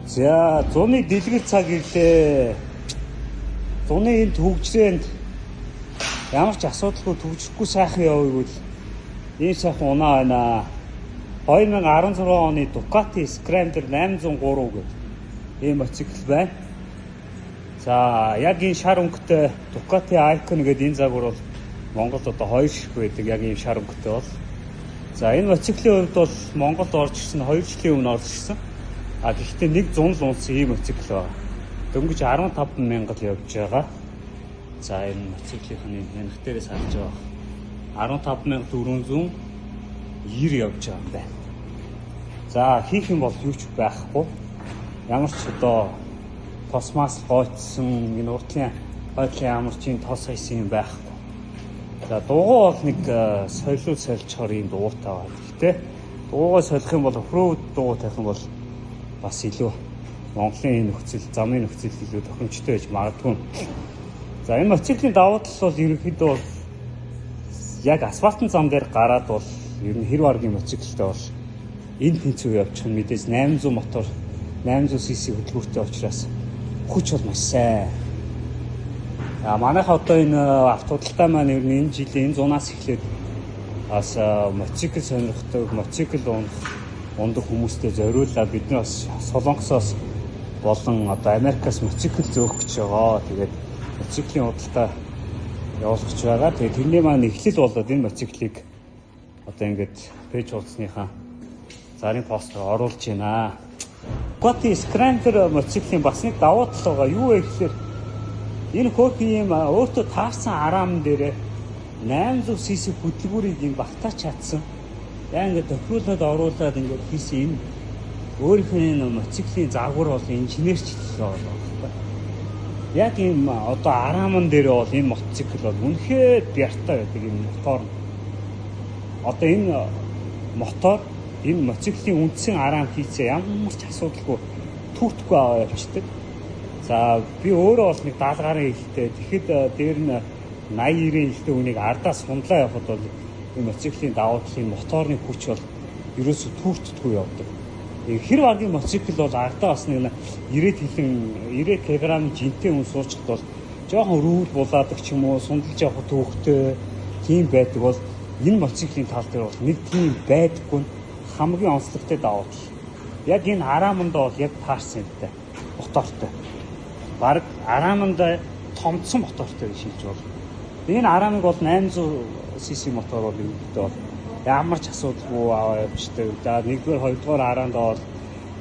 За, зуны дэлгэр цаг ирлээ. Зуны энэ төгжрээнд ямар ч асуудалгүй төгжихгүй сайхан явъя гэвэл ийм сайхан унаа байна. 2016 оны Ducati Scrambler 803 гэдэг ийм мотоцикл байна. За, яг энэ шар өнгөтэй Ducati Icon гэдэг энэ загвар бол Монголд одоо 2 ширхэг байдаг. Яг ийм шар өнгөтэй бол. За, энэ мотоциклийн хувьд бол Монголд орж ирсэн 2 жилийн өмнө орж ирсэн. Гэхдээ нэг 100 л унсан ийм мотоцикл байна. Дөнгөж 15,000 л явж байгаа. За энэ мотоциклын янх дээрээс харж байгаа. 15,490 явж байгаа юм байна. За хийх юм бол юу ч байхгүй. Ямар ч одоо пластмасс гоцсон энэ уртлын хойтлын ямар ч юм тос хайсан юм байхгүй. За дуугаа бол нэг солиуд сольчоор юм дуутай байна. Гэтэ дуугаа солих юм бол оффроуд дуу тавих юм бол бас илүү Монголын нөхцөл, замын нөхцөл илүү тохиромжтой байж магадгүй. За энэ мотоциклийн давуу тал бол ерөнхийдөө яг асфальтын зам дээр гараад бол ер нь хэр варгийн мотоциклтэй бол энэ тэнцүү явчих нь мэдээж 800 мотор 800 cc хөдөлгөөртэй учраас хүч бол маш сайн. Манайх одоо энэ автодалтай маань ер нь энэ жилийн энэ зунаас эхлээд бас мотоцикл сонирхдаг, мотоцикл ундаг хүмүүстэй зориуллаа бид нар бас Солонгосоос болон одоо Америкаас мотоцикл зөөх гэж байгаа. Тэгээд мотоциклийн худалдаа явуулах гэж байгаа. Тэгээд тэрний маань эхлэл болоод энэ мотоциклийг одоо ингээд пэйж хуудасныхаа зарын постоор оруулж байна. Ducati Scrambler мотоциклийн бас нэг давуу тал байгаа. Юу вэ гэхээр энэ копи юм өөртөө таарсан араам дээр 800 cc хөдөлгүүрийг юм багтаач чадсан. Яг ингээд тохируулаад оруулаад ингээд хийсэн энэ өөрийнхөө энэ мотоциклийн загвар бол инженерчлэл байгаа. Яг ийм одоо араамн дээр бол энэ мотоцикл бол үнэхээр бяртай байдаг энэ мотор. Одоо энэ мотор энэ мотоциклийн үндсэн араам хийцээ ямар ч асуудалгүй түүтгэхгүй аваа явчихдаг. За би өөрөө бол нэг 70 гарын ихтэй. Тэгэхэд дээр нь 80-90 ихтэй үнийг ардаас сундлаа явахад бол энэ мотоциклийн давуу талын моторны хүч бол ерөөсө түүртдэггүй явдаг. Хэр варгийн мотоцикл бол ардаа бас нэг 90 кг жинтэй хүн суучихд бол жоохон рүүл булаадаг ч юм уу сундалж явах төвхтэй тийм байдаг бол энэ мотоциклийн тал дээр бол нэг тийм байдаггүй хамгийн онцлогтой давуу тал. Яг энэ араамандаа бол яг таарсан юм даа. Мотортой. Бараг араамандаа томцсон мотортой шилж болно. Энэ араамыг бол 800 cc мотор бол үүдтэй бол ямар ч асуудалгүй аваа явчихдаг. За нэгдүгээр хоёрдугаар араанд бол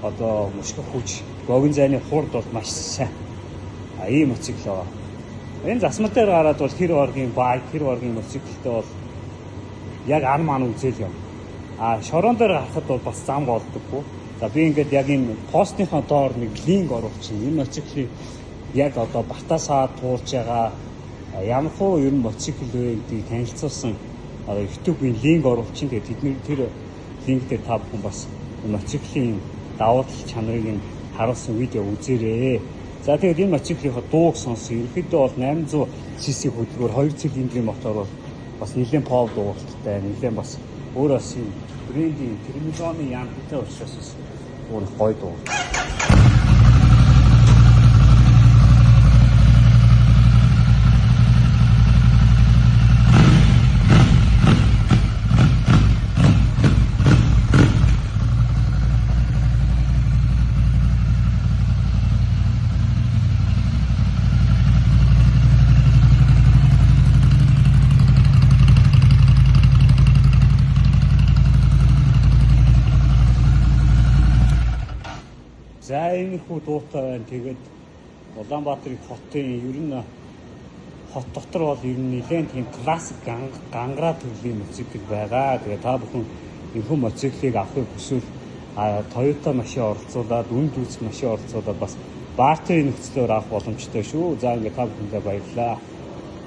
одоо мушгих хүч, богино зайны хурд бол маш сайн. Ийм мотоцикл байгаа. Энэ засмал дээр гараад бол хэр варгийн байк, хэр варгийн мотоциклтэй бол яг ар маань үзэл юм. Шорон дээр гарахад бол бас зам голдоггүй. За би ингээд яг энэ постныхаа доор нэг линк оруулчихсан. Энэ мотоциклийг яг одоо батасаа туулж байгаа ямар хөө ер нь мотоцикл вэ гэдгийг танилцуулсан YouTube-ийн линк оруулчин. Тэгээд тэдний тэр линк дээр та бүхэн бас мотоциклийн давуу тал чанарыг нь харуулсан видео үзээрэй. За тэгээд энэ мотоциклийнхаа дууг сонссон. Ерөнхийдөө бол 800 cc хөдөлгөөр 2 цилиндрийн мотор бол бас нэлээд pop дуугартай, нэлээд бас өөрөөс юм брендийн термизоны янтай учраас өөр гоё дуу. За энэ хүү дуутай байна. Тэгээд Улаанбаатарын хотын ер нь хот дотор бол ер нь нэлээд тийм классик гангара төрлийн мотоцикл байгаа. Тэгээд та бүхэн энэ мотоциклийг авахыг хүсвэл Toyota машин оролцуулаад, үнд үзэх машин оролцуулаад бас бартери нөхцлөөр авах боломжтой шүү. За ингээд та бүхэндээ баярлалаа.